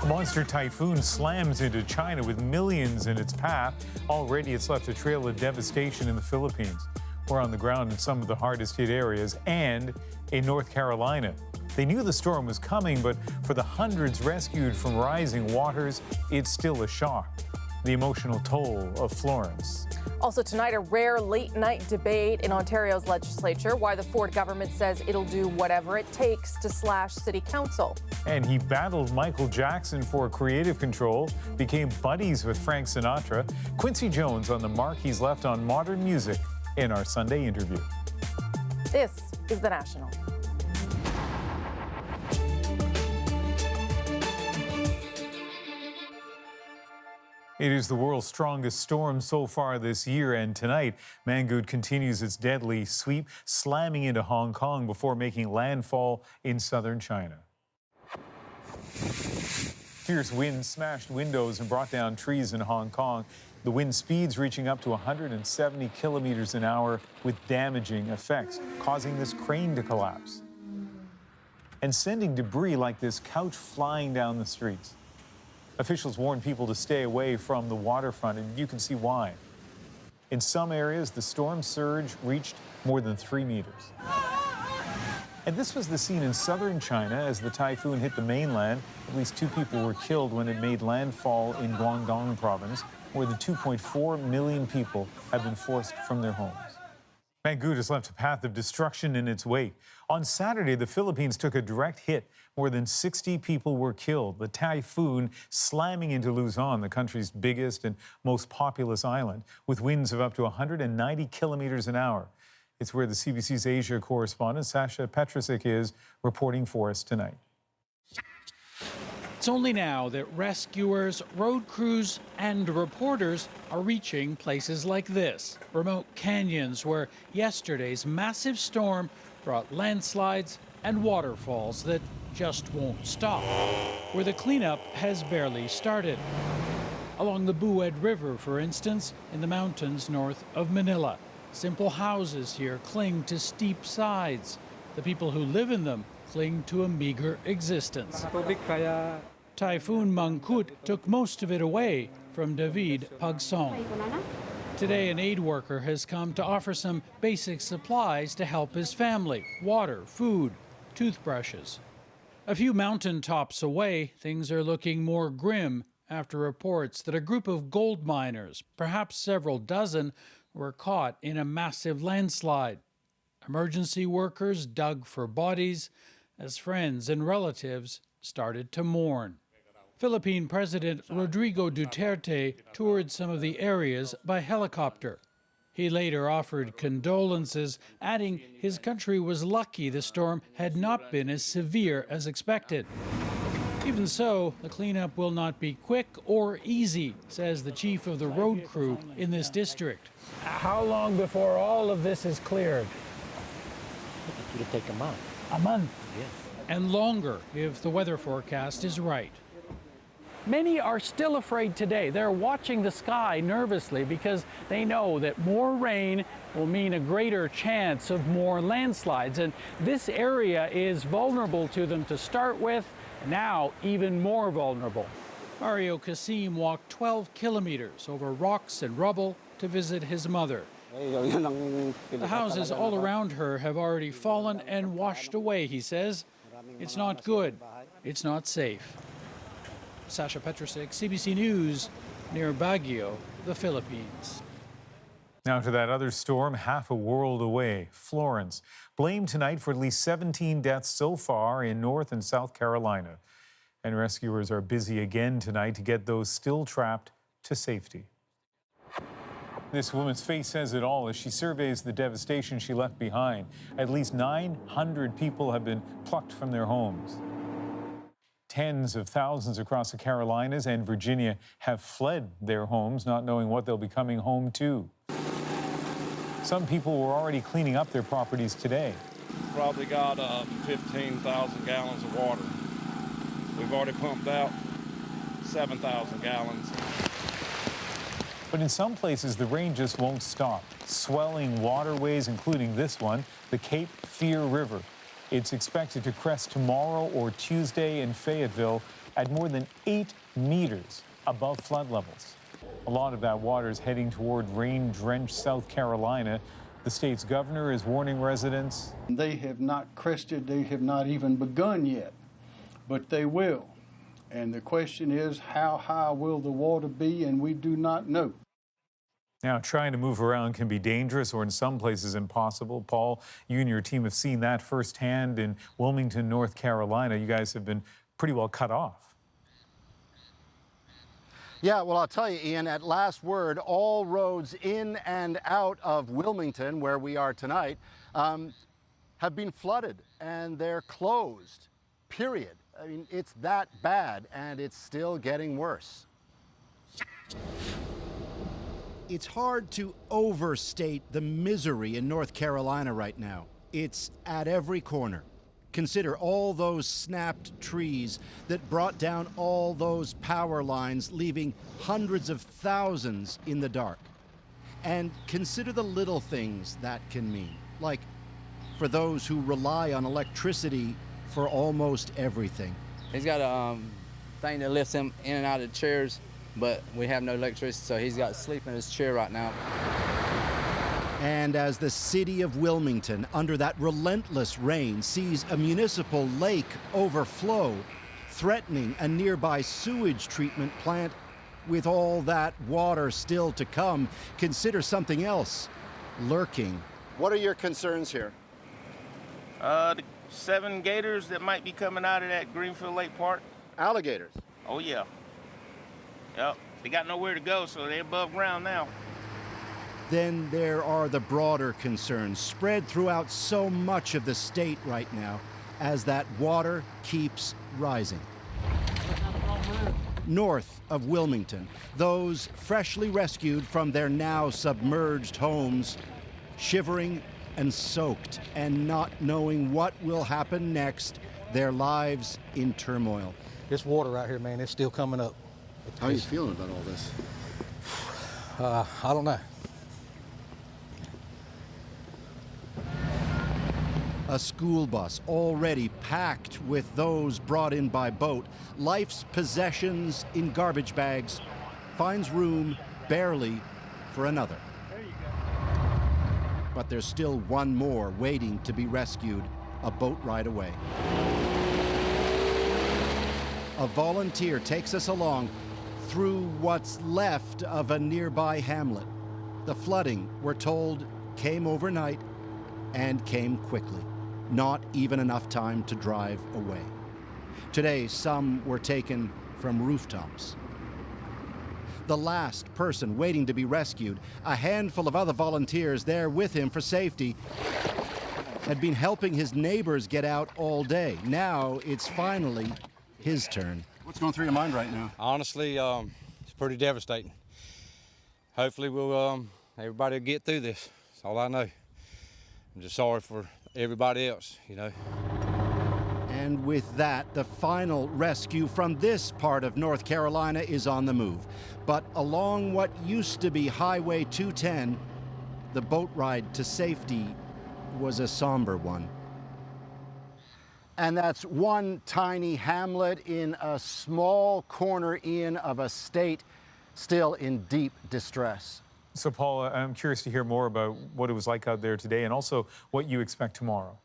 Monster typhoon slams into China with millions in its path. Already it's left a trail of devastation in the Philippines. We're on the ground in some of the hardest hit areas and in North Carolina. They knew the storm was coming, but for the hundreds rescued from rising waters, it's still a shock. The emotional toll of Florence. Also tonight, a rare late-night debate in Ontario's legislature, why the Ford government says it'll do whatever it takes to slash city council. And he battled Michael Jackson for creative control, became buddies with Frank Sinatra. Quincy Jones on the mark he's left on modern music in our Sunday interview. This is The National. It is the world's strongest storm so far this year, and tonight, Mangkhut continues its deadly sweep, slamming into Hong Kong before making landfall in southern China. Fierce winds smashed windows and brought down trees in Hong Kong. The wind speeds reaching up to 170 kilometers an hour with damaging effects, causing this crane to collapse and sending debris like this couch flying down the streets. Officials warn people to stay away from the waterfront, and you can see why. In some areas, the storm surge reached more than 3 meters. And this was the scene in southern China as the typhoon hit the mainland. At least 2 people were killed when it made landfall in Guangdong province. More than 2.4 million people have been forced from their homes. Mangkhut has left a path of destruction in its wake. On Saturday, the Philippines took a direct hit. More than 60 people were killed. The typhoon slamming into Luzon, the country's biggest and most populous island, with winds of up to 190 kilometers an hour. It's where the CBC's Asia correspondent, Sasha Petrusik, is reporting for us tonight. It's only now that rescuers, road crews, and reporters are reaching places like this, remote canyons where yesterday's massive storm brought landslides and waterfalls that just won't stop, where the cleanup has barely started. Along the Bued River, for instance, in the mountains north of Manila, simple houses here cling to steep sides. The people who live in them cling to a meager existence. Typhoon Mangkhut took most of it away from David Pagsong. Today, an aid worker has come to offer some basic supplies to help his family: water, food, toothbrushes. A few mountaintops away, things are looking more grim after reports that a group of gold miners, perhaps several dozen, were caught in a massive landslide. Emergency workers dug for bodies as friends and relatives started to mourn. Philippine President Rodrigo Duterte toured some of the areas by helicopter. He later offered condolences, adding his country was lucky the storm had not been as severe as expected. Even so, the cleanup will not be quick or easy, says the chief of the road crew in this district. How long before all of this is cleared? It will take a month. A month? Yes. And longer if the weather forecast is right. Many are still afraid today. They're watching the sky nervously because they know that more rain will mean a greater chance of more landslides. And this area is vulnerable to them to start with, now even more vulnerable. Mario Kasim walked 12 kilometers over rocks and rubble to visit his mother. The houses all around her have already fallen and washed away, he says. It's not good. It's not safe. Sasha Petrusik, CBC News, near Baguio, the Philippines. Now to that other storm half a world away, Florence. Blamed tonight for at least 17 deaths so far in North and South Carolina. And rescuers are busy again tonight to get those still trapped to safety. This woman's face says it all as she surveys the devastation she left behind. At least 900 people have been plucked from their homes. Tens of thousands across the Carolinas and Virginia have fled their homes, not knowing what they'll be coming home to. Some people were already cleaning up their properties today. Probably got 15,000 gallons of water. We've already pumped out 7,000 gallons. But in some places, the rain just won't stop. Swelling waterways, including this one, the Cape Fear River. It's expected to crest tomorrow or Tuesday in Fayetteville at more than 8 meters above flood levels. A lot of that water is heading toward rain-drenched South Carolina. The state's governor is warning residents. They have not crested, they have not even begun yet, but they will. And the question is, how high will the water be? And we do not know. Now, trying to move around can be dangerous or in some places impossible. Paul, you and your team have seen that firsthand in Wilmington, North Carolina. You guys have been pretty well cut off. Yeah, well, I'll tell you, Ian, at last word, all roads in and out of Wilmington, where we are tonight, have been flooded, and they're closed, period. I mean, it's that bad, and it's still getting worse. It's hard to overstate the misery in North Carolina right now. It's at every corner. Consider all those snapped trees that brought down all those power lines, leaving hundreds of thousands in the dark. And consider the little things that can mean, like for those who rely on electricity for almost everything. He's got a thing that lifts him in and out of chairs, but we have no electricity, so he's got to sleep in his chair right now. And as the city of Wilmington, under that relentless rain, sees a municipal lake overflow, threatening a nearby sewage treatment plant, with all that water still to come, consider something else lurking. What are your concerns here? The 7 gators that might be coming out of that Greenfield Lake Park. Alligators. Oh, yeah. Yep. They got nowhere to go, so they're above ground now. Then there are the broader concerns spread throughout so much of the state right now as that water keeps rising. North of Wilmington, those freshly rescued from their now submerged homes, shivering and soaked and not knowing what will happen next, their lives in turmoil. This water right here, man, it's still coming up. How are you feeling about all this? I don't know. A school bus already packed with those brought in by boat, life's possessions in garbage bags, finds room barely for another. But there's still one more waiting to be rescued, a boat ride away. A volunteer takes us along through what's left of a nearby hamlet. The flooding, we're told, came overnight and came quickly. Not even enough time to drive away. Today, some were taken from rooftops. The last person waiting to be rescued, a handful of other volunteers there with him for safety, had been helping his neighbors get out all day. Now it's finally his turn. What's going through your mind right now? Honestly, it's pretty devastating. Hopefully everybody will get through this. That's all I know. I'm just sorry for everybody else, you know. And with that, the final rescue from this part of North Carolina is on the move. But along what used to be Highway 210, the boat ride to safety was a somber one. And that's one tiny hamlet in a small corner, Ian, of a state still in deep distress. So, Paul, I'm curious to hear more about what it was like out there today and also what you expect tomorrow.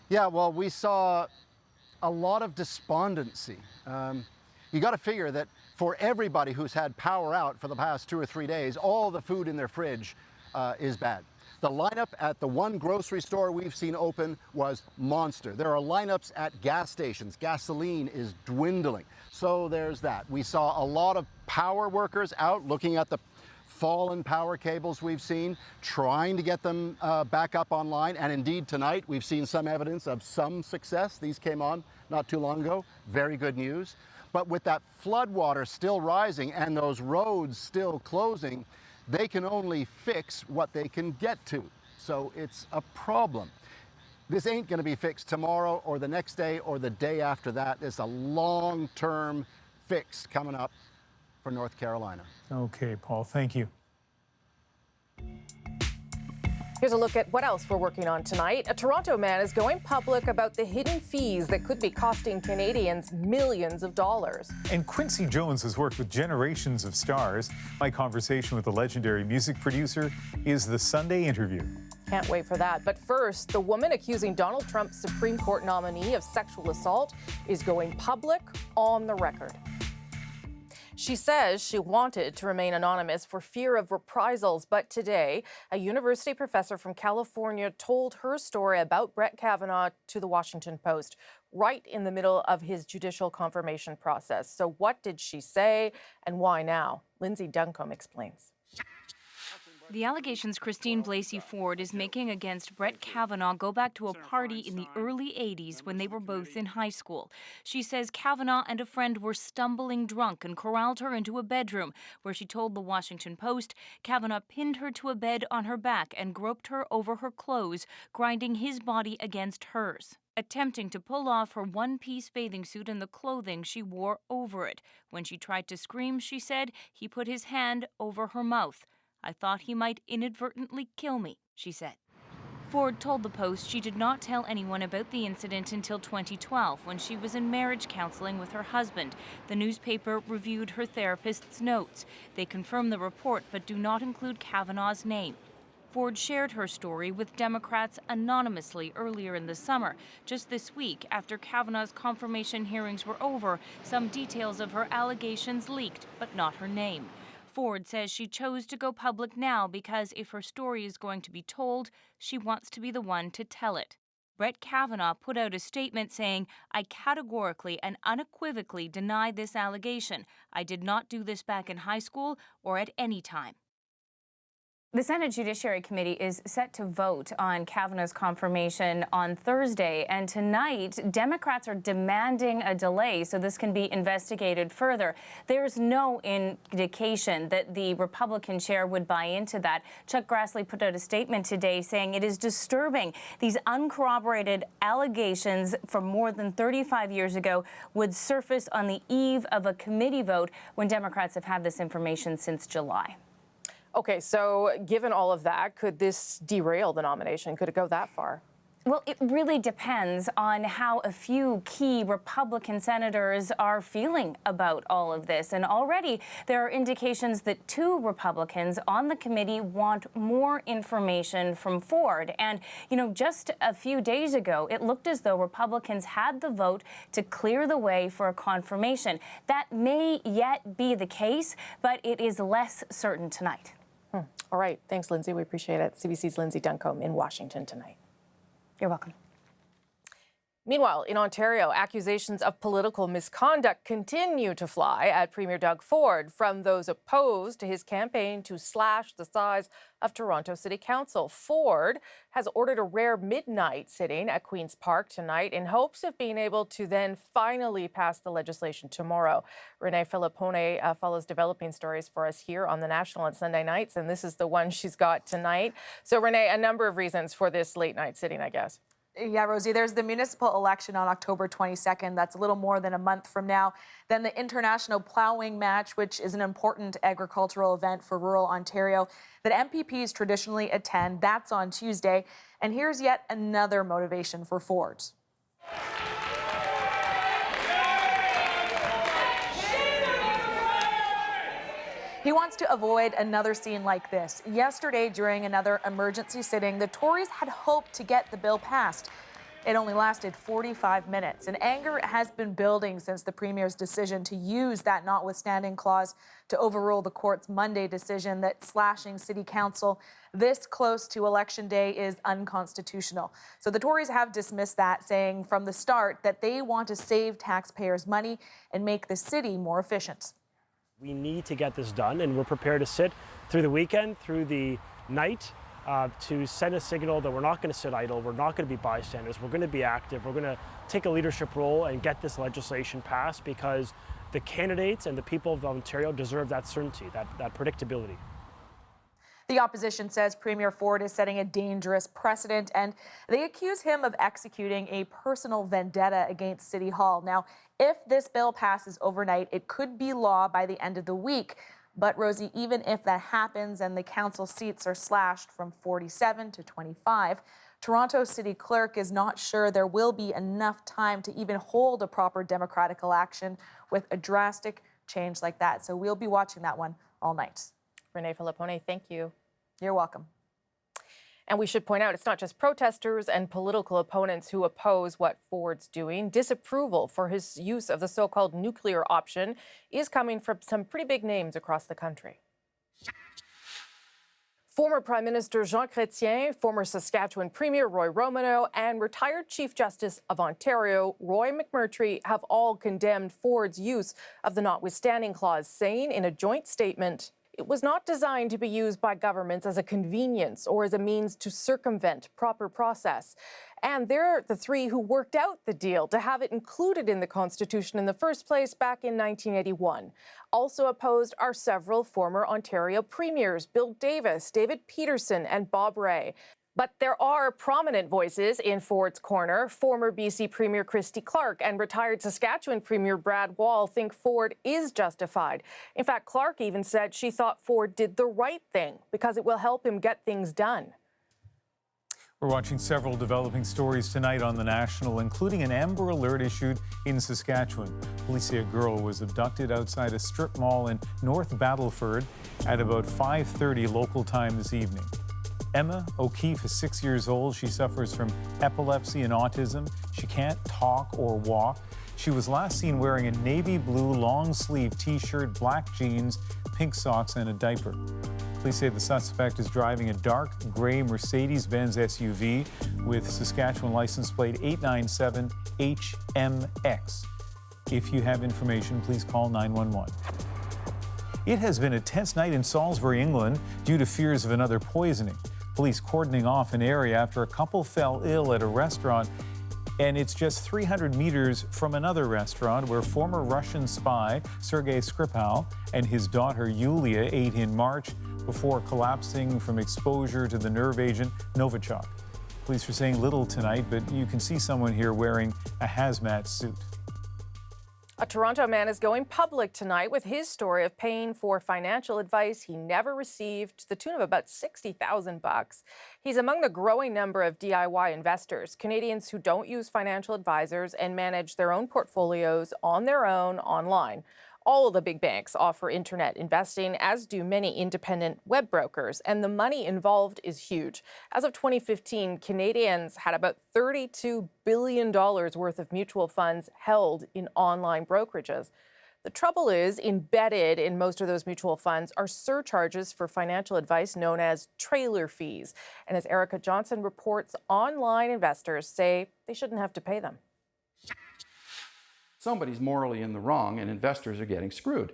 Yeah, well, we saw a lot of despondency. You got to figure that for everybody who's had power out for the past 2 or 3 days, all the food in their fridge is bad. The lineup at the one grocery store we've seen open was monster. There are lineups at gas stations. Gasoline is dwindling. So there's that. We saw a lot of power workers out looking at the fallen power cables we've seen, trying to get them back up online. And indeed, tonight, we've seen some evidence of some success. These came on not too long ago. Very good news. But with that floodwater still rising and those roads still closing, they can only fix what they can get to. So it's a problem. This ain't going to be fixed tomorrow or the next day or the day after that. It's a long-term fix coming up for North Carolina. Okay, Paul, thank you. Here's a look at what else we're working on tonight. A Toronto man is going public about the hidden fees that could be costing Canadians millions of dollars. And Quincy Jones has worked with generations of stars. My conversation with the legendary music producer is the Sunday interview. Can't wait for that. But first, the woman accusing Donald Trump's Supreme Court nominee of sexual assault is going public on the record. She says she wanted to remain anonymous for fear of reprisals, but today, a university professor from California told her story about Brett Kavanaugh to the Washington Post, right in the middle of his judicial confirmation process. So what did she say and why now? Lindsay Duncombe explains. The allegations Christine Blasey Ford is making against Brett Kavanaugh go back to a party in the early 80s when they were both in high school. She says Kavanaugh and a friend were stumbling drunk and corralled her into a bedroom where she told the Washington Post Kavanaugh pinned her to a bed on her back and groped her over her clothes, grinding his body against hers, attempting to pull off her one-piece bathing suit and the clothing she wore over it. When she tried to scream, she said, he put his hand over her mouth. I thought he might inadvertently kill me, she said. Ford told the Post she did not tell anyone about the incident until 2012 when she was in marriage counseling with her husband. The newspaper reviewed her therapist's notes. They confirm the report but do not include Kavanaugh's name. Ford shared her story with Democrats anonymously earlier in the summer. Just this week, after Kavanaugh's confirmation hearings were over, some details of her allegations leaked, but not her name. Ford says she chose to go public now because if her story is going to be told, she wants to be the one to tell it. Brett Kavanaugh put out a statement saying, I categorically and unequivocally deny this allegation. I did not do this back in high school or at any time. The Senate Judiciary Committee is set to vote on Kavanaugh's confirmation on Thursday, and tonight, Democrats are demanding a delay so this can be investigated further. There's no indication that the Republican chair would buy into that. Chuck Grassley put out a statement today saying it is disturbing these uncorroborated allegations from more than 35 years ago would surface on the eve of a committee vote when Democrats have had this information since July. Okay, so given all of that, could this derail the nomination? Could it go that far? Well, it really depends on how a few key Republican senators are feeling about all of this. And already there are indications that 2 Republicans on the committee want more information from Ford. And, you know, just a few days ago, it looked as though Republicans had the vote to clear the way for a confirmation. That may yet be the case, but it is less certain tonight. All right. Thanks, Lindsay. We appreciate it. CBC's Lindsay Duncombe in Washington tonight. You're welcome. Meanwhile, in Ontario, accusations of political misconduct continue to fly at Premier Doug Ford, from those opposed to his campaign to slash the size of Toronto City Council. Ford has ordered a rare midnight sitting at Queen's Park tonight in hopes of being able to then finally pass the legislation tomorrow. Renee Filippone follows developing stories for us here on The National on Sunday nights, and this is the one she's got tonight. So, Renee, a number of reasons for this late night sitting, I guess. Yeah, Rosie, there's the municipal election on October 22nd. That's a little more than a month from now. Then the International Plowing Match, which is an important agricultural event for rural Ontario that MPPs traditionally attend. That's on Tuesday. And here's yet another motivation for Ford. He wants to avoid another scene like this. Yesterday, during another emergency sitting, the Tories had hoped to get the bill passed. It only lasted 45 minutes, and anger has been building since the Premier's decision to use that notwithstanding clause to overrule the court's Monday decision that slashing City Council this close to Election Day is unconstitutional. So the Tories have dismissed that, saying from the start that they want to save taxpayers' money and make the city more efficient. We need to get this done, and we're prepared to sit through the weekend, through the night, to send a signal that we're not going to sit idle, we're not going to be bystanders, we're going to be active, we're going to take a leadership role and get this legislation passed, because the candidates and the people of Ontario deserve that certainty, that predictability. The opposition says Premier Ford is setting a dangerous precedent, and they accuse him of executing a personal vendetta against City Hall. Now, if this bill passes overnight, it could be law by the end of the week. But Rosie, even if that happens and the council seats are slashed from 47 to 25, Toronto City Clerk is not sure there will be enough time to even hold a proper democratic election with a drastic change like that. So we'll be watching that one all night. Renee Filippone, thank you. You're welcome. And we should point out, it's not just protesters and political opponents who oppose what Ford's doing. Disapproval for his use of the so-called nuclear option is coming from some pretty big names across the country. Former Prime Minister Jean Chrétien, former Saskatchewan Premier Roy Romano, and retired Chief Justice of Ontario Roy McMurtry have all condemned Ford's use of the notwithstanding clause, saying in a joint statement, it was not designed to be used by governments as a convenience or as a means to circumvent proper process. And they're the three who worked out the deal to have it included in the Constitution in the first place back in 1981. Also opposed are several former Ontario premiers, Bill Davis, David Peterson, and Bob Rae. But there are prominent voices in Ford's corner. Former BC Premier Christy Clark and retired Saskatchewan Premier Brad Wall think Ford is justified. In fact, Clark even said she thought Ford did the right thing because it will help him get things done. We're watching several developing stories tonight on The National, including an Amber Alert issued in Saskatchewan. Police say a girl was abducted outside a strip mall in North Battleford at about 5:30 local time this evening. Emma O'Keefe is 6 years old. She suffers from epilepsy and autism. She can't talk or walk. She was last seen wearing a navy blue long-sleeve T-shirt, black jeans, pink socks, and a diaper. Police say the suspect is driving a dark gray Mercedes-Benz SUV with Saskatchewan license plate 897HMX. If you have information, please call 911. It has been a tense night in Salisbury, England, due to fears of another poisoning. Police cordoning off an area after a couple fell ill at a restaurant, and it's just 300 meters from another restaurant where former Russian spy Sergei Skripal and his daughter Yulia ate in March before collapsing from exposure to the nerve agent Novichok. Police are saying little tonight, but you can see someone here wearing a hazmat suit. A Toronto man is going public tonight with his story of paying for financial advice he never received to the tune of about $60,000. He's among the growing number of DIY investors, Canadians who don't use financial advisors and manage their own portfolios on their own online. All of the big banks offer internet investing, as do many independent web brokers, and the money involved is huge. As of 2015, Canadians had about $32 billion worth of mutual funds held in online brokerages. The trouble is, embedded in most of those mutual funds are surcharges for financial advice known as trailer fees. And as Erica Johnson reports, online investors say they shouldn't have to pay them. Somebody's morally in the wrong and investors are getting screwed.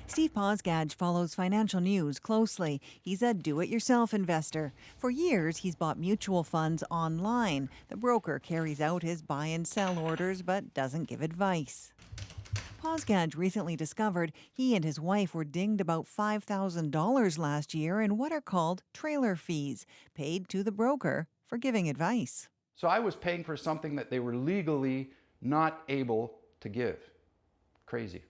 Steve Posgaj follows financial news closely. He's a do-it-yourself investor. For years, he's bought mutual funds online. The broker carries out his buy and sell orders but doesn't give advice. Posgaj recently discovered he and his wife were dinged about $5,000 last year in what are called trailer fees, paid to the broker for giving advice. So I was paying for something that they were legally not able to give. Crazy.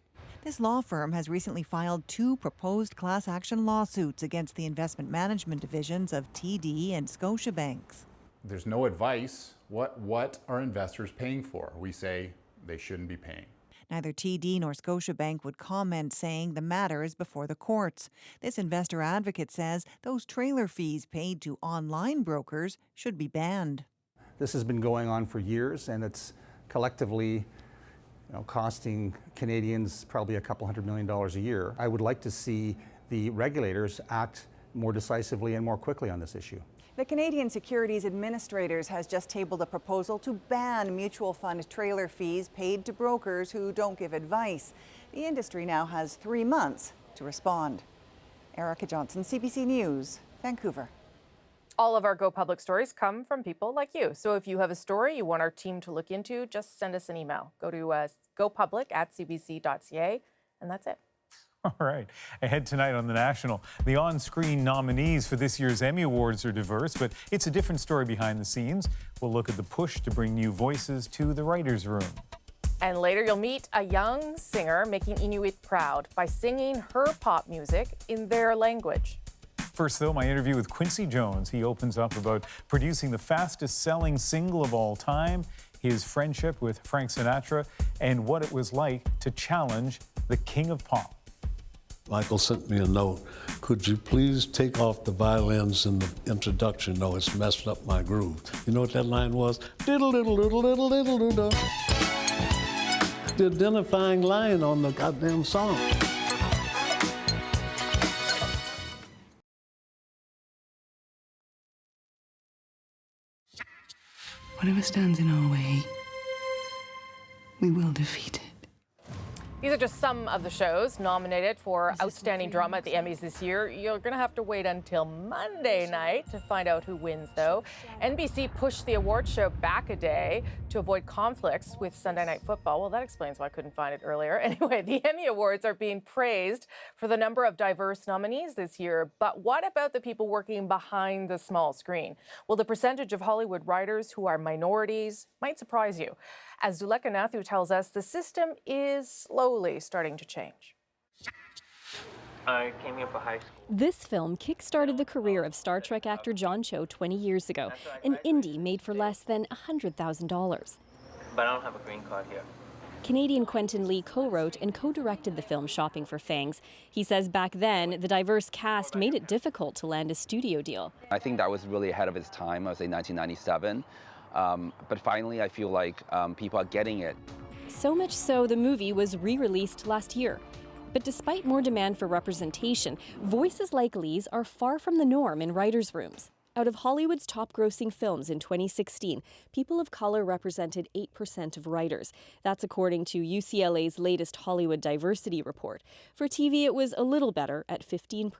This law firm has recently filed 2 proposed class action lawsuits against the investment management divisions of TD and Scotiabanks. There's no advice. What are investors paying for? We say they shouldn't be paying. Neither TD nor Scotiabank would comment, saying the matter is before the courts. This investor advocate says those trailer fees paid to online brokers should be banned. This has been going on for years, and it's collectively costing Canadians probably $200 million a year. I would like to see the regulators act more decisively and more quickly on this issue. The Canadian Securities Administrators has just tabled a proposal to ban mutual fund trailer fees paid to brokers who don't give advice. The industry now has 3 months to respond. Erica Johnson, CBC News, Vancouver. All of our Go Public stories come from people like you. So if you have a story you want our team to look into, just send us an email. Go to gopublic@cbc.ca, and that's it. All right. Ahead tonight on The National, the on-screen nominees for this year's Emmy Awards are diverse, but it's a different story behind the scenes. We'll look at the push to bring new voices to the writers' room. And later, you'll meet a young singer making Inuit proud by singing her pop music in their language. First, though, my interview with Quincy Jones. He opens up about producing the fastest-selling single of all time, his friendship with Frank Sinatra, and what it was like to challenge the king of pop. Michael sent me a note. Could you please take off the violins in the introduction? No, it's messed up my groove. You know what that line was? Diddle diddle diddle diddle diddle diddle. The identifying line on the goddamn song. Whatever stands in our way, we will defeat it. These are just some of the shows nominated for Outstanding Drama at the Emmys this year. You're going to have to wait until Monday night to find out who wins, though. NBC pushed the award show back a day to avoid conflicts with Sunday Night Football. Well, that explains why I couldn't find it earlier. Anyway, the Emmy Awards are being praised for the number of diverse nominees this year. But what about the people working behind the small screen? Well, the percentage of Hollywood writers who are minorities might surprise you. As Zuleka Nathu tells us, the system is slowly starting to change. I came here for high school. This film kick-started the career of Star Trek actor John Cho 20 years ago, an indie made for less than $100,000. But I don't have a green card here. Canadian Quentin Lee co-wrote and co-directed the film Shopping for Fangs. He says back then, the diverse cast made it difficult to land a studio deal. I think that was really ahead of its time. I would say 1997. But finally, I feel like people are getting it. So much so, the movie was re-released last year. But despite more demand for representation, voices like Lee's are far from the norm in writers' rooms. Out of Hollywood's top-grossing films in 2016, people of color represented 8% of writers. That's according to UCLA's latest Hollywood Diversity Report. For TV, it was a little better at 15%.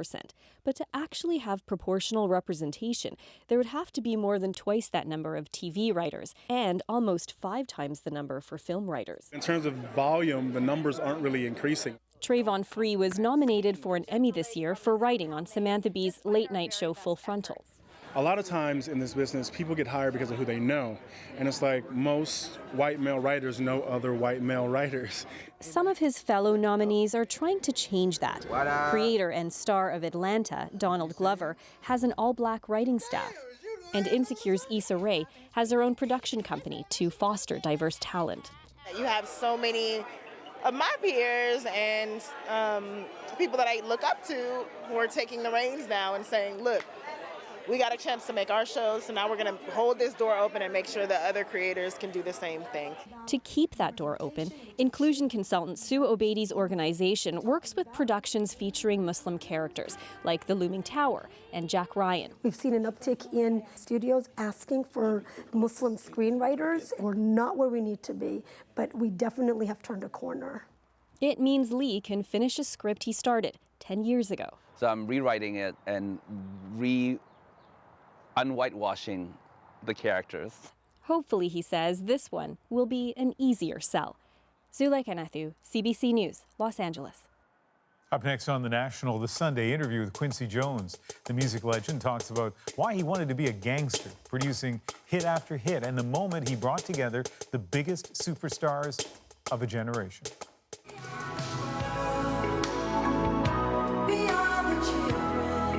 But to actually have proportional representation, there would have to be more than twice that number of TV writers and almost 5 times the number for film writers. In terms of volume, the numbers aren't really increasing. Trayvon Free was nominated for an Emmy this year for writing on Samantha Bee's late-night show Full Frontal. A lot of times in this business, people get hired because of who they know. And it's like most white male writers know other white male writers. Some of his fellow nominees are trying to change that. Creator and star of Atlanta, Donald Glover, has an all-black writing staff. And Insecure's Issa Rae has her own production company to foster diverse talent. You have so many of my peers and people that I look up to who are taking the reins now and saying, look, we got a chance to make our shows, so now we're going to hold this door open and make sure that other creators can do the same thing. To keep that door open, inclusion consultant Sue Obeidy's organization works with productions featuring Muslim characters, like The Looming Tower and Jack Ryan. We've seen an uptick in studios asking for Muslim screenwriters. We're not where we need to be, but we definitely have turned a corner. It means Lee can finish a script he started 10 years ago. So I'm rewriting it and unwhitewashing the characters. Hopefully, he says, this one will be an easier sell. Zuleka Nathu, CBC News, Los Angeles. Up next on The National, the Sunday interview with Quincy Jones. The music legend talks about why he wanted to be a gangster, producing hit after hit, and the moment he brought together the biggest superstars of a generation.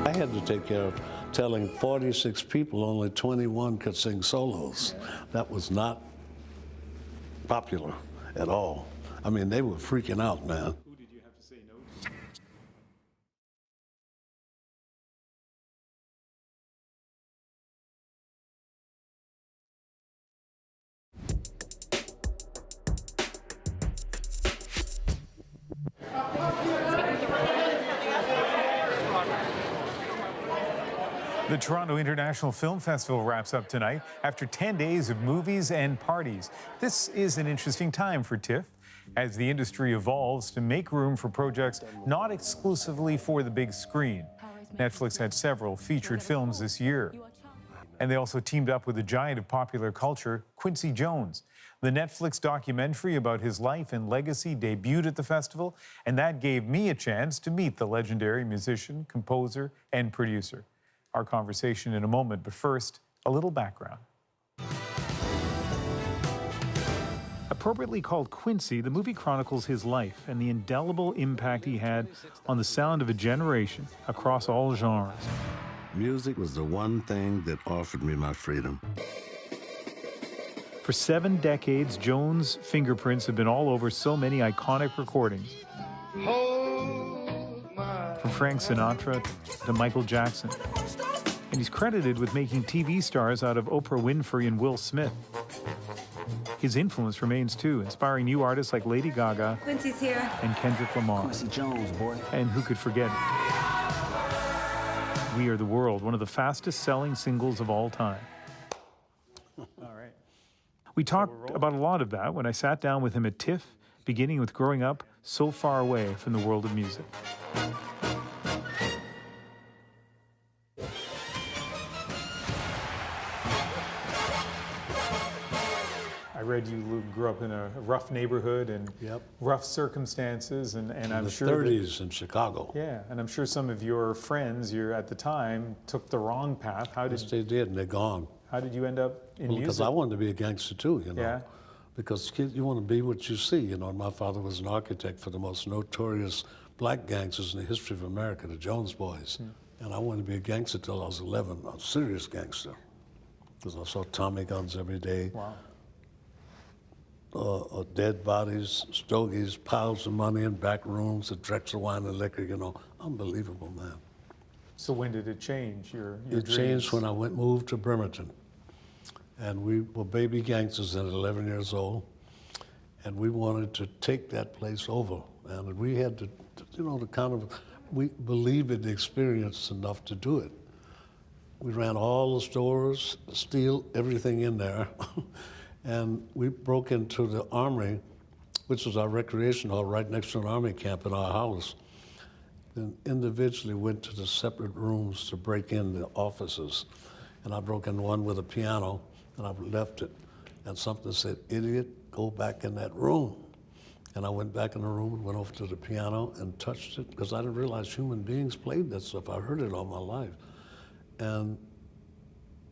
I had to take care of telling 46 people only 21 could sing solos. That was not popular at all. I mean, they were freaking out, man. Who did you have to say no to? The Toronto International Film Festival wraps up tonight after 10 days of movies and parties. This is an interesting time for TIFF as the industry evolves to make room for projects not exclusively for the big screen. Netflix had several featured films this year. And they also teamed up with a giant of popular culture, Quincy Jones. The Netflix documentary about his life and legacy debuted at the festival, and that gave me a chance to meet the legendary musician, composer, and producer. Our conversation in a moment, but first, a little background. A Appropriately called Quincy, the movie chronicles his life and the indelible impact he had on the sound of a generation across all genres. Music was the one thing that offered me my freedom. For 7 decades, Jones' fingerprints have been all over so many iconic recordings. From Frank Sinatra to Michael Jackson. And he's credited with making TV stars out of Oprah Winfrey and Will Smith. His influence remains too, inspiring new artists like Lady Gaga Quincy's here. and Kendrick Lamar. Quincy Jones, boy. And who could forget We Are the World, one of the fastest selling singles of all time. All right. We talked about a lot of that when I sat down with him at TIFF, beginning with growing up so far away from the world of music. I read you grew up in a rough neighborhood and rough circumstances, and I'm sure in the 30s in Chicago. Yeah, and I'm sure some of your friends at the time took the wrong path. Yes, they did, and they're gone. How did you end up in music? Because I wanted to be a gangster too, you know. Yeah. Because kids, you want to be what you see, you know. And my father was an architect for the most notorious black gangsters in the history of America, the Jones Boys. And I wanted to be a gangster till I was 11, a serious gangster. Because I saw Tommy guns every day. Wow. Dead bodies, stogies, piles of money in back rooms, a Drexel wine and liquor, you know. Unbelievable, man. So when did it change, your It dreams? changed when I moved to Bremerton. And we were baby gangsters at 11 years old. And we wanted to take that place over. And we had to, you know, we believed in the experience enough to do it. We ran all the stores, steal everything in there. And we broke into the Armory, which was our recreation hall right next to an Army camp in our house. Then individually went to the separate rooms to break in the offices. And I broke in one with a piano, and I left it. And something said, "Idiot, go back in that room." And I went back in the room and went over to the piano and touched it, because I didn't realize human beings played that stuff. I heard it all my life. And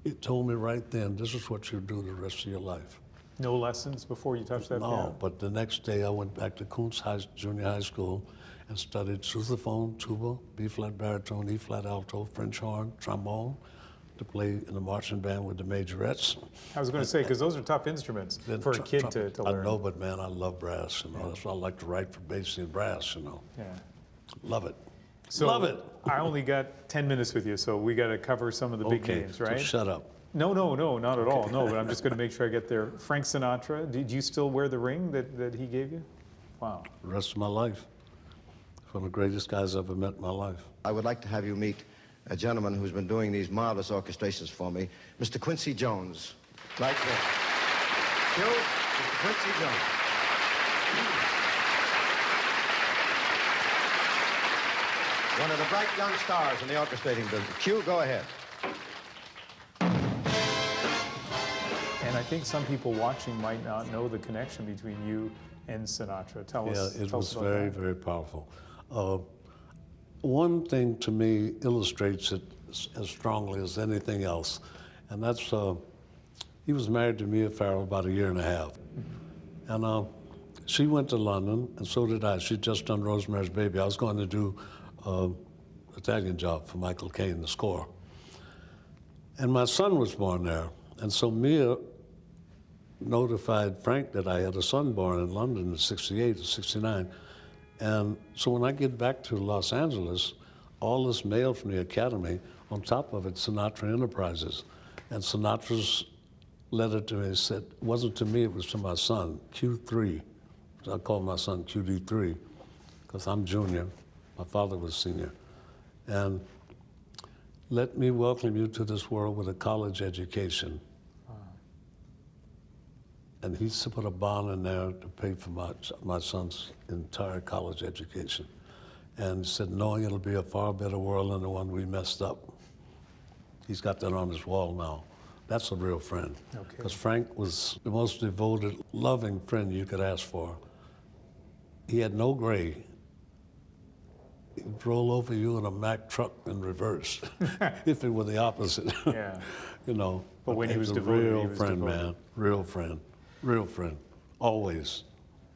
it told me right then, this is what you'll do the rest of your life. No lessons before you touched that piano? No, but the next day I went back to Kuntz Junior High School and studied sousaphone, tuba, B-flat baritone, E-flat alto, French horn, trombone, to play in the marching band with the majorettes. I was going to say, because those are tough instruments for a kid to learn. I know, but man, I love brass, you know. That's why I like to write for bass and brass, you know. Yeah. Love it. So love it. I only got 10 minutes with you, so we got to cover some of the big names, right? So shut up. No, not at all. No, but I'm just going to make sure I get there. Frank Sinatra, did you still wear the ring that he gave you? Wow. The rest of my life. One of the greatest guys I've ever met in my life. I would like to have you meet a gentleman who's been doing these marvelous orchestrations for me, Mr. Quincy Jones. Right there. Q, Mr. Quincy Jones. One of the bright young stars in the orchestrating business. Q, go ahead. And I think some people watching might not know the connection between you and Sinatra. Tell us. Yeah, it tell was us about very, that. very powerful. One thing to me illustrates it as strongly as anything else, and that's he was married to Mia Farrow about 1.5 years. And she went to London, and so did I. She'd just done Rosemary's Baby. I was going to do Italian Job for Michael Caine, the score. And my son was born there, and so Mia notified Frank that I had a son born in London in '68 or '69. And so when I get back to Los Angeles, all this mail from the Academy, on top of it, Sinatra Enterprises. And Sinatra's letter to me said, it wasn't to me, it was to my son, Q3. I call my son QD3, because I'm junior. My father was senior. And let me welcome you to this world with a college education. And he put a bond in there to pay for my son's entire college education. And said, knowing it'll be a far better world than the one we messed up. He's got that on his wall now. That's a real friend. Because Frank was the most devoted, loving friend you could ask for. He had no gray. He'd roll over you in a Mack truck in reverse, if it were the opposite. Yeah. You know. But when he was a devoted, real he was friend, devoted. man. Real friend. Real friend. always.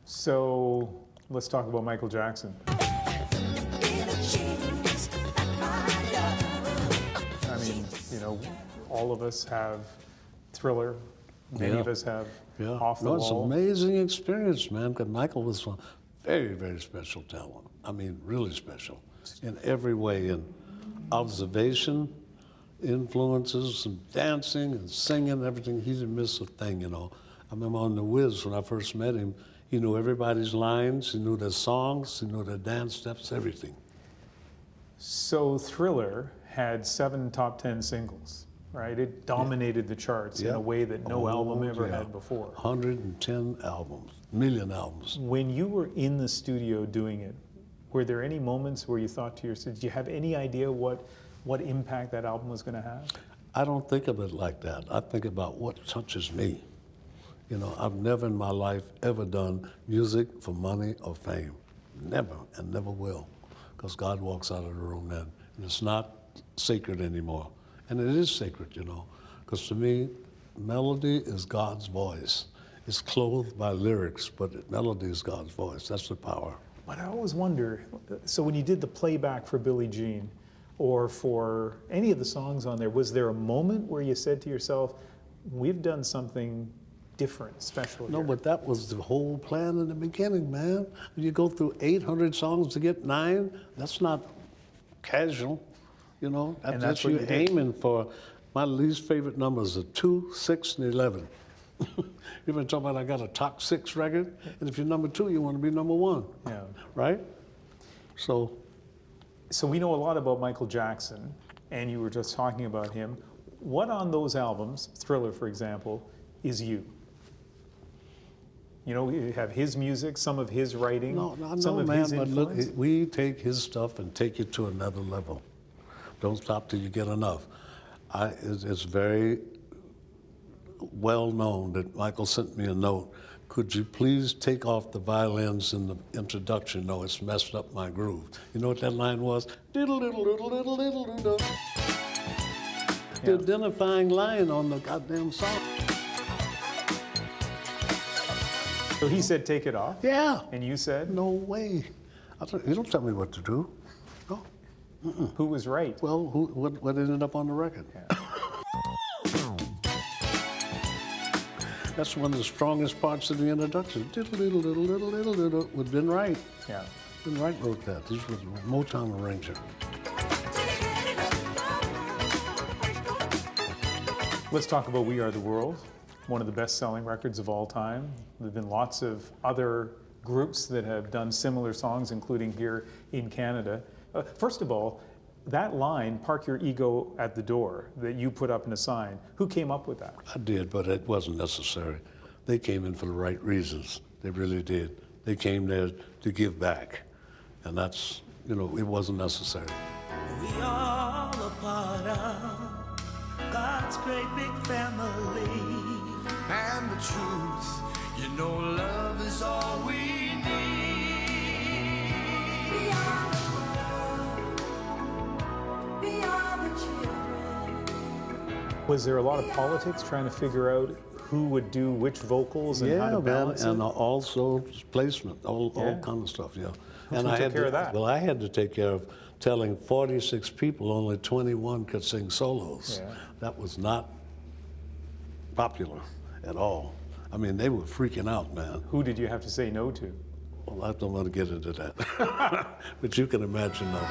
So let's talk about Michael Jackson. I mean, you know, all of us have Thriller. Many of us have Off the No, it's an Wall. amazing experience, man, because Michael was a very, very special talent. I mean, really special in every way, in observation, influences, and dancing and singing and everything. He didn't miss a thing, you know. I remember on The Wiz, when I first met him, he knew everybody's lines, he knew their songs, he knew their dance steps, everything. So Thriller had 7 top 10 singles, right? It dominated the charts in a way that no album ever had before. 110 albums, million albums. When you were in the studio doing it, were there any moments where you thought to yourself, did you have any idea what impact that album was going to have? I don't think of it like that. I think about what touches me. You know, I've never in my life ever done music for money or fame. Never, and never will, because God walks out of the room then, and it's not sacred anymore. And it is sacred, you know, because to me, melody is God's voice. It's clothed by lyrics, but melody is God's voice. That's the power. But I always wonder, so when you did the playback for Billie Jean, or for any of the songs on there, was there a moment where you said to yourself, we've done something different, special No, here? but that was the whole plan in the beginning, man. You go through 800 songs to get 9, that's not casual, you know. And That's what you're you did. aiming for. My least favorite numbers are 2, 6, and 11. You've been talking about I got a top 6 record, and if you're number 2, you want to be number 1, Yeah. right? So we know a lot about Michael Jackson, and you were just talking about him. What on those albums, Thriller for example, is you? You know, you have his music, some of his writing, some of man, his but look, influence. we take his stuff and take it to another level. Don't stop till you get enough. It's very well known that Michael sent me a note. Could you please take off the violins in the introduction? No, it's messed up my groove. You know what that line was? Diddle diddle diddle diddle diddle diddle. The identifying line on the goddamn song. So he said, take it off? Yeah. And you said? No way. You don't tell me what to do. No. Who was right? Well, what ended up on the record? That's one of the strongest parts of the introduction. Diddle diddle diddle diddle diddle diddle. Would Ben Wright. Yeah. Ben Wright wrote that. This was a Motown arranger. Let's talk about We Are the World, one of the best-selling records of all time. There have been lots of other groups that have done similar songs, including here in Canada. First of all, that line, park your ego at the door, that you put up in a sign, who came up with that? I did, but it wasn't necessary. They came in for the right reasons. They really did. They came there to give back. And that's, you know, it wasn't necessary. We all a part of God's great big family. And the truth, you know, love is all we need. We are the world. We are the children. Was there a lot of politics trying to figure out who would do which vocals and how to balance and it? also placement, all kind of stuff, yeah. Who And I took had care to, of that? Well, I had to take care of telling 46 people only 21 could sing solos. Yeah. That was not popular at all. I mean, they were freaking out, man. Who did you have to say no to? Well, I don't want to get into that. But you can imagine, though.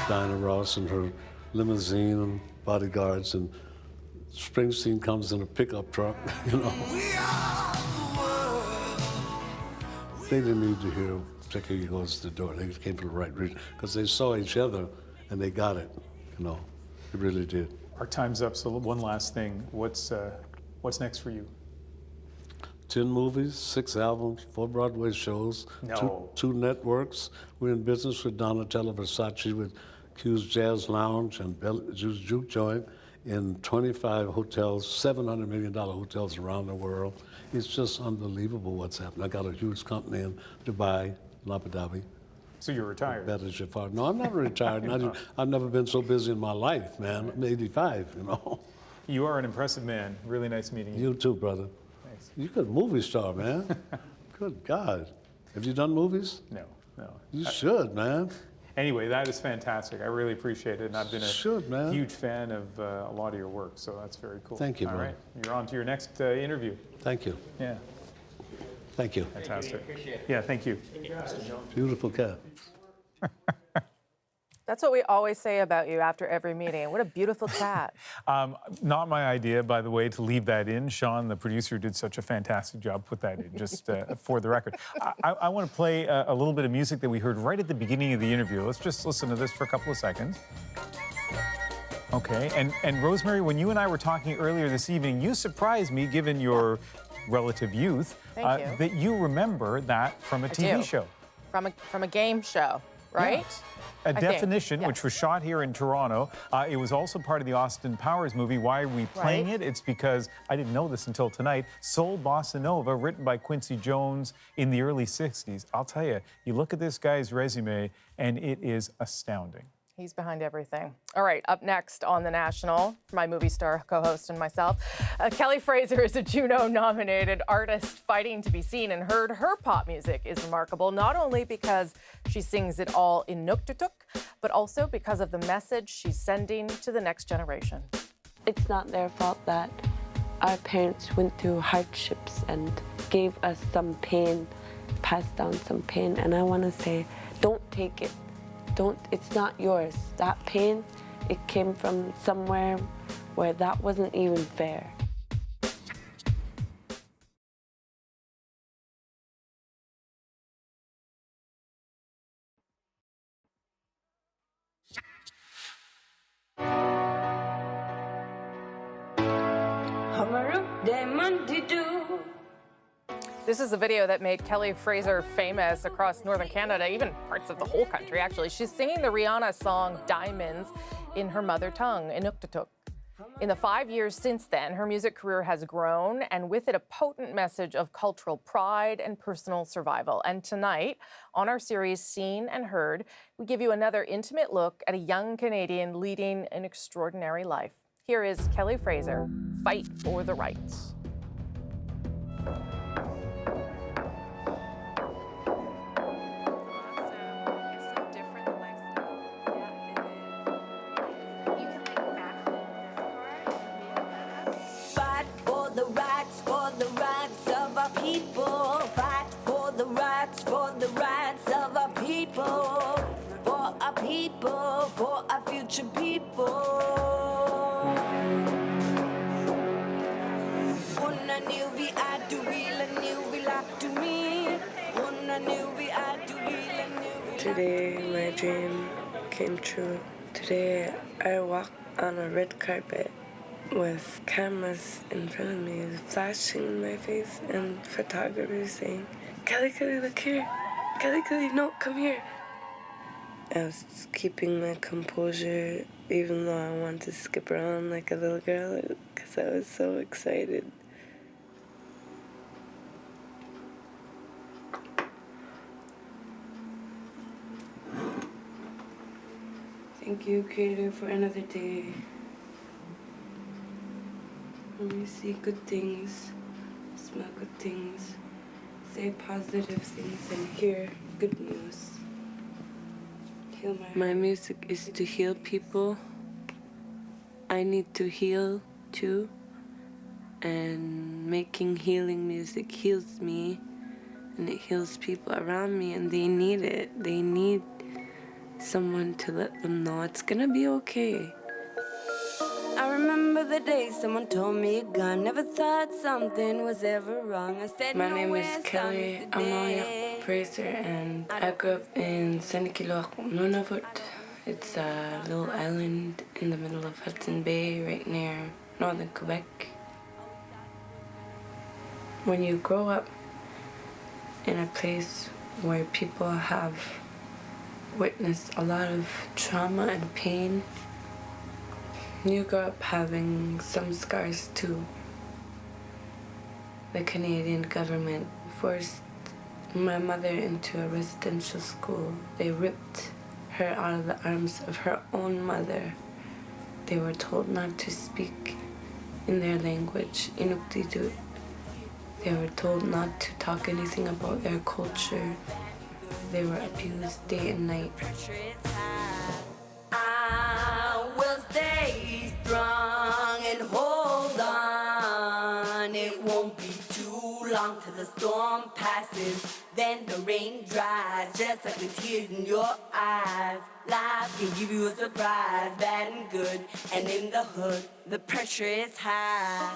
Diana Ross and her limousine and bodyguards, and Springsteen comes in a pickup truck, you know. They didn't need to hear "Take Your Egos to the Door." They came for the right reason, because they saw each other and they got it, you know. They really did. Our time's up, so one last thing. What's next for you? 10 movies, 6 albums, 4 Broadway shows, No. two networks. We're in business with Donatella Versace with Q's Jazz Lounge and Juice Juke Joint in 25 hotels, $700 million hotels around the world. It's just unbelievable what's happened. I got a huge company in Dubai, Abu Dhabi. So you're retired? Bet is your father. No, I'm not retired. I've never been so busy in my life, man. I'm 85, you know. You are an impressive man. Really nice meeting you. You too, brother. Thanks. You're a good movie star, man. Good God. Have you done movies? No, no. You should, man. Anyway, that is fantastic. I really appreciate it, and I've been a huge fan of a lot of your work, so that's very cool. Thank you, All brother. right, you're on to your next interview. Thank you. Yeah. Thank you. Fantastic. Yeah, thank you. Beautiful cat. That's what we always say about you after every meeting. What a beautiful cat. Not my idea, by the way, to leave that in. Sean, the producer, did such a fantastic job. Put that in, just for the record. I want to play a little bit of music that we heard right at the beginning of the interview. Let's just listen to this for a couple of seconds. Okay, and Rosemary, when you and I were talking earlier this evening, you surprised me, given your relative youth, that you remember that from a TV show. From a game show, right? Yeah. A Definition, which was shot here in Toronto. It was also part of the Austin Powers movie. Why are we playing it? It's because, I didn't know this until tonight, Soul Bossa Nova, written by Quincy Jones in the early 60s. I'll tell you, you look at this guy's resume, and it is astounding. He's behind everything. All right, up next on The National, my movie star co-host and myself, Kelly Fraser is a Juno-nominated artist fighting to be seen and heard. Her pop music is remarkable, not only because she sings it all in Nuktutuk, but also because of the message she's sending to the next generation. It's not their fault that our parents went through hardships and gave us some pain, passed down some pain, and I want to say, don't take it. It's not yours. That pain, it came from somewhere where that wasn't even fair. This is a video that made Kelly Fraser famous across northern Canada, even parts of the whole country, actually. She's singing the Rihanna song Diamonds in her mother tongue, Inuktitut. In the 5 years since then, her music career has grown, and with it a potent message of cultural pride and personal survival. And tonight, on our series Seen and Heard, we give you another intimate look at a young Canadian leading an extraordinary life. Here is Kelly Fraser, Fight for the Rights. For our future people. Today my dream came true. Today I walk on a red carpet with cameras in front of me, flashing in my face, and photographers saying, "Kelly, Kelly, look here. Kelly, Kelly, no, come here." I was keeping my composure, even though I wanted to skip around like a little girl, because I was so excited. Thank you, Creator, for another day. Let me see good things, smell good things, say positive things, and hear good news. My music is to heal people. I need to heal too. And making healing music heals me. And it heals people around me, and they need it. They need someone to let them know it's gonna be okay. I remember the day someone told me you're gone. Never thought something was ever wrong. I said, my name is Kelly Fraser, and I grew up in Senekiloaq, Nunavut. It's a little island in the middle of Hudson Bay, right near northern Quebec. When you grow up in a place where people have witnessed a lot of trauma and pain, you grow up having some scars too. The Canadian government forced my mother into a residential school. They ripped her out of the arms of her own mother. They were told not to speak in their language, Inuktitut. They were told not to talk anything about their culture. They were abused day and night. I will stay strong and hold on. It won't be too long till the storm passes. Then the rain dries, just like the tears in your eyes. Life can give you a surprise, bad and good. And in the hood, the pressure is high.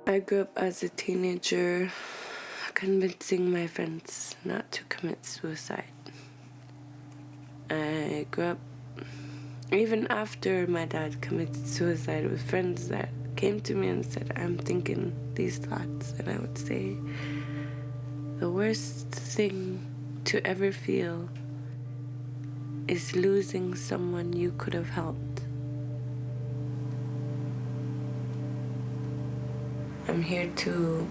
I grew up as a teenager convincing my friends not to commit suicide. I grew up, even after my dad committed suicide, with friends that came to me and said, I'm thinking these thoughts. And I would say, the worst thing to ever feel is losing someone you could have helped. I'm here to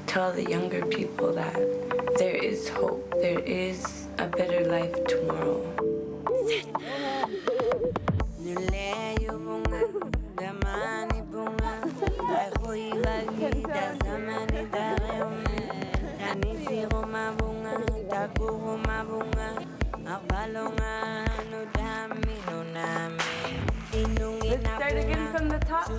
tell the younger people that there is hope. There is a better life tomorrow. Let's start again from the top.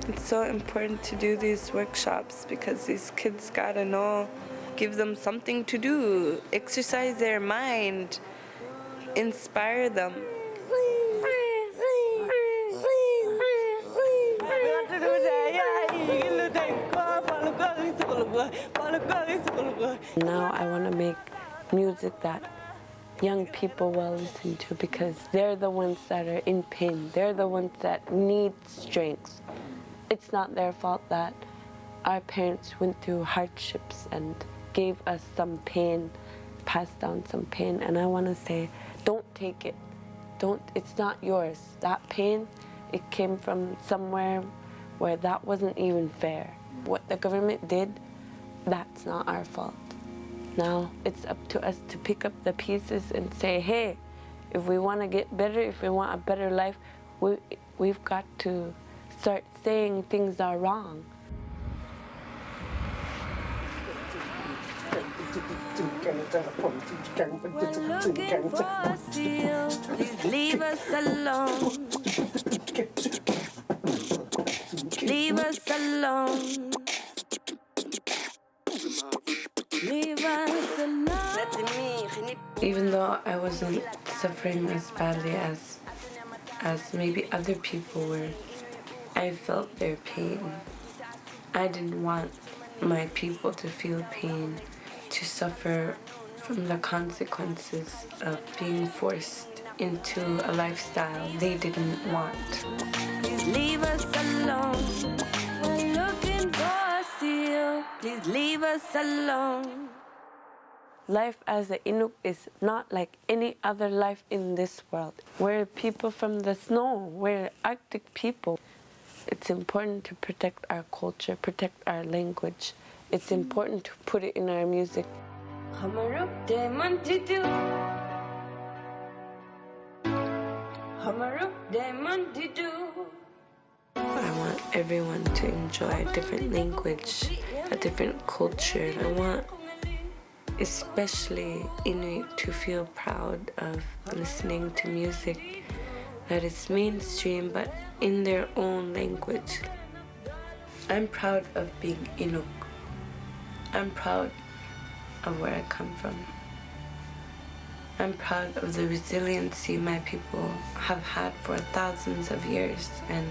It's so important to do these workshops because these kids gotta know, give them something to do, exercise their mind, inspire them. Now I want to make music that young people will listen to because they're the ones that are in pain. They're the ones that need strength. It's not their fault that our parents went through hardships and gave us some pain, passed down some pain. And I want to say, don't take it. It's not yours. That pain, it came from somewhere where that wasn't even fair. What the government did, that's not our fault. Now it's up to us to pick up the pieces and say, hey, if we want to get better, if we want a better life, we've got to start saying things are wrong. We're looking for a seal. Please leave us alone. Leave us alone. Leave us alone. Even though I wasn't suffering as badly as maybe other people were, I felt their pain. I didn't want my people to feel pain, to suffer from the consequences of being forced into a lifestyle they didn't want. Please leave us alone. We're looking for a seal. Please leave us alone. Life as an Inuk is not like any other life in this world. We're people from the snow. We're Arctic people. It's important to protect our culture, protect our language. It's important to put it in our music. I want everyone to enjoy a different language, a different culture. I want especially Inuit to feel proud of listening to music that is mainstream but in their own language. I'm proud of being Inuk. I'm proud of where I come from. I'm proud of the resiliency my people have had for thousands of years, and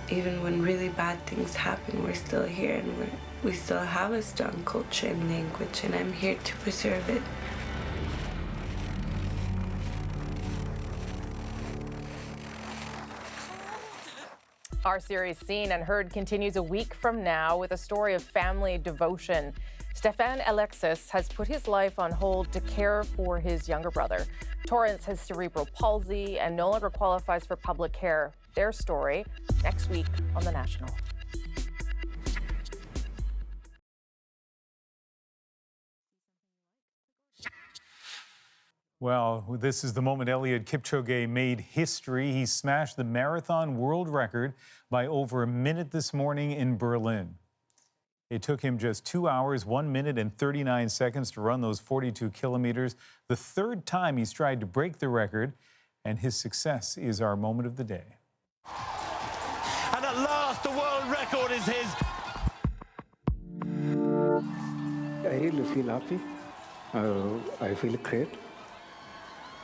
even when really bad things happen, we're still here and we still have a strong culture and language, and I'm here to preserve it. Our series Seen and Heard continues a week from now with a story of family devotion. Stefan Alexis has put his life on hold to care for his younger brother. Torrance has cerebral palsy and no longer qualifies for public care. Their story next week on The National. Well, this is the moment Eliud Kipchoge made history. He smashed the marathon world record by over a minute this morning in Berlin. It took him just 2 hours, 1 minute and 39 seconds to run those 42 kilometers. The third time he's tried to break the record, and his success is our moment of the day. And at last, the world record is his. I really feel happy. I feel great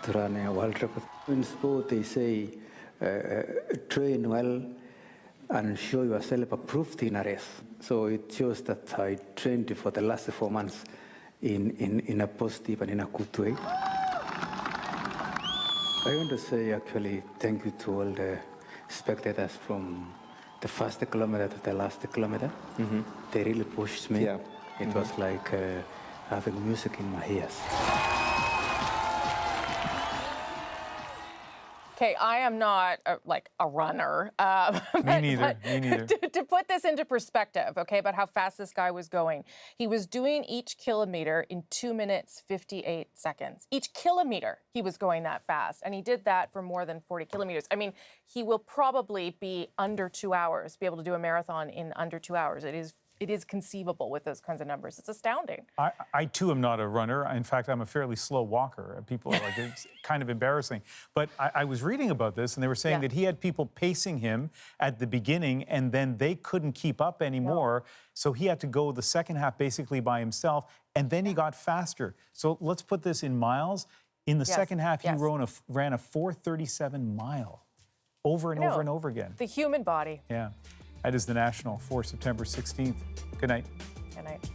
to run a world record. In sport, they say, train well and show yourself approved in a race. So it shows that I trained for the last 4 months in a positive and in a good way. I want to say actually thank you to all the spectators from the first kilometer to the last kilometer. They really pushed me. Yeah. It was like having music in my ears. Okay, I am not a runner. Me neither. Me neither. To put this into perspective, okay, about how fast this guy was going, he was doing each kilometer in 2 minutes, 58 seconds. Each kilometer, he was going that fast, and he did that for more than 40 kilometers. I mean, he will probably be under 2 hours, be able to do a marathon in under 2 hours. It is conceivable with those kinds of numbers. It's astounding. I too am not a runner. In fact, I'm a fairly slow walker. People are like, it's kind of embarrassing. But I was reading about this, and they were saying that he had people pacing him at the beginning, and then they couldn't keep up anymore. So he had to go the second half basically by himself, and then he got faster. So let's put this in miles. In the second half, he ran a 4:37 mile over and over and over again. The human body. Yeah. That is The National for September 16th. Good night. Good night.